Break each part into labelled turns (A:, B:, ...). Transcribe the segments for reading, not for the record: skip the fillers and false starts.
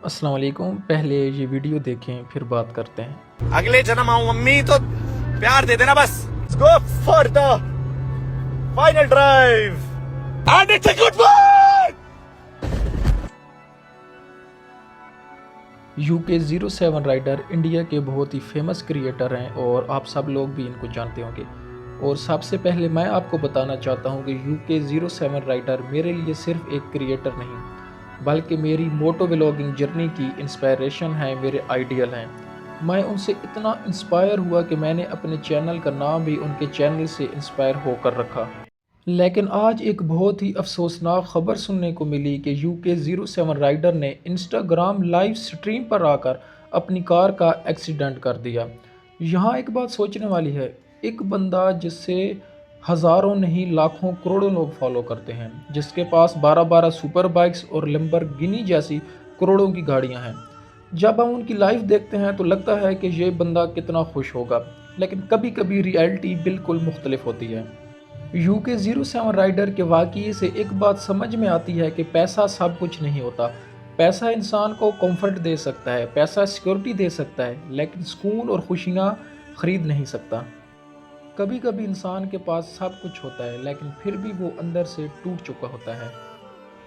A: अस्सलाम वालेकुम। पहले ये वीडियो देखें फिर बात करते हैं।
B: अगले जन्म आऊं अम्मी तो प्यार दे देना बस। Let's go for the final drive and it's a good one.
A: UK07 rider India के बहुत ही फेमस क्रिएटर हैं और आप सब लोग भी इनको जानते होंगे। और सबसे पहले मैं आपको बताना चाहता हूं कि UK07 राइडर मेरे लिए सिर्फ एक क्रिएटर नहीं बल्कि मेरी मोटो व्लॉगिंग जर्नी की इंस्पायरेशन है, मेरे आइडियल हैं। मैं उनसे इतना इंस्पायर हुआ कि मैंने अपने चैनल का नाम भी उनके चैनल से इंस्पायर होकर रखा। लेकिन आज एक बहुत ही अफसोसनाक खबर सुनने को मिली कि UK07 राइडर ने इंस्टाग्राम लाइव स्ट्रीम पर आकर अपनी कार का एक्सीडेंट कर दिया। यहाँ एक बात सोचने वाली है, एक बंदा जिससे हज़ारों नहीं लाखों करोड़ों लोग फॉलो करते हैं, जिसके पास 12-12 सुपर बाइक्स और लैम्बोर्गिनी जैसी करोड़ों की गाड़ियाँ हैं। जब हम उनकी लाइफ देखते हैं तो लगता है कि ये बंदा कितना खुश होगा, लेकिन कभी कभी रियलिटी बिल्कुल मुख्तलिफ होती है। UK07 राइडर के वाक़ये से एक बात समझ में आती है कि पैसा सब कुछ नहीं होता। पैसा इंसान को कंफर्ट दे सकता है, पैसा सिक्योरिटी दे सकता है, लेकिन सुकून और खुशियाँ ख़रीद नहीं सकता। कभी कभी इंसान के पास सब कुछ होता है लेकिन फिर भी वो अंदर से टूट चुका होता है।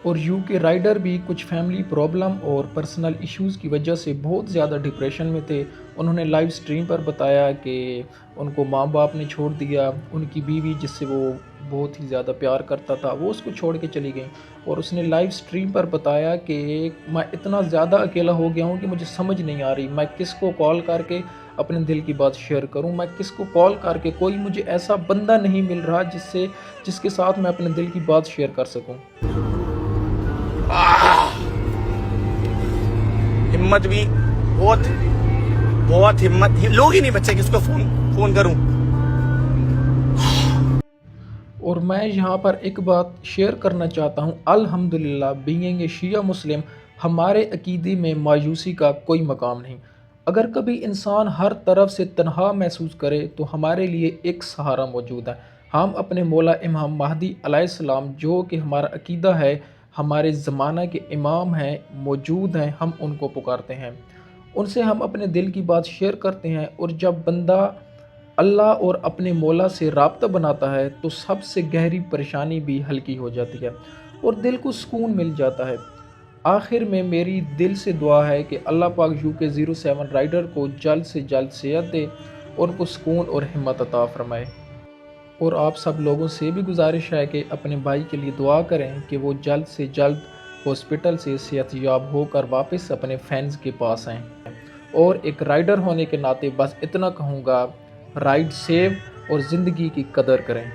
A: और UK राइडर भी कुछ फैमिली प्रॉब्लम और पर्सनल इश्यूज़ की वजह से बहुत ज़्यादा डिप्रेशन में थे। उन्होंने लाइव स्ट्रीम पर बताया कि उनको माँ बाप ने छोड़ दिया, उनकी बीवी जिससे वो बहुत ही ज़्यादा प्यार करता था वो उसको छोड़ के चली गई। और उसने लाइव स्ट्रीम पर बताया कि मैं इतना ज़्यादा अकेला हो गया हूँ कि मुझे समझ नहीं आ रही मैं किसको कॉल करके अपने दिल की बात शेयर करूं, मैं किसको कॉल करके, कोई मुझे ऐसा बंदा नहीं मिल रहा जिसके साथ मैं अपने दिल की बात शेयर कर सकूं।
B: हिम्मत भी बहुत बहुत हिम्मत लोग ही नहीं बच्चे किसको फोन करूं।
A: और मैं यहाँ पर एक बात शेयर करना चाहता हूँ, अल्हम्दुलिल्लाह बीइंग ए शिया मुस्लिम हमारे अकीदे में मायूसी का कोई मकाम नहीं। अगर कभी इंसान हर तरफ से तन्हा महसूस करे तो हमारे लिए एक सहारा मौजूद है। हम अपने मौला इमाम महदी अलैहिस्सलाम जो कि हमारा अकीदा है, हमारे ज़माना के इमाम हैं, मौजूद हैं, हम उनको पुकारते हैं, उनसे हम अपने दिल की बात शेयर करते हैं। और जब बंदा अल्लाह और अपने मौला से राब्ता बनाता है तो सबसे गहरी परेशानी भी हल्की हो जाती है और दिल को सुकून मिल जाता है। आखिर में मेरी दिल से दुआ है कि अल्लाह पाक UK07 राइडर को जल्द से जल्द सेहत दे और उनको सुकून और हिम्मत अता फरमाए। और आप सब लोगों से भी गुजारिश है कि अपने भाई के लिए दुआ करें कि वो जल्द से जल्द हॉस्पिटल से सेहतयाब होकर वापस अपने फैंस के पास आएँ। और एक राइडर होने के नाते बस इतना कहूँगा, राइड सेव और ज़िंदगी की कदर करें।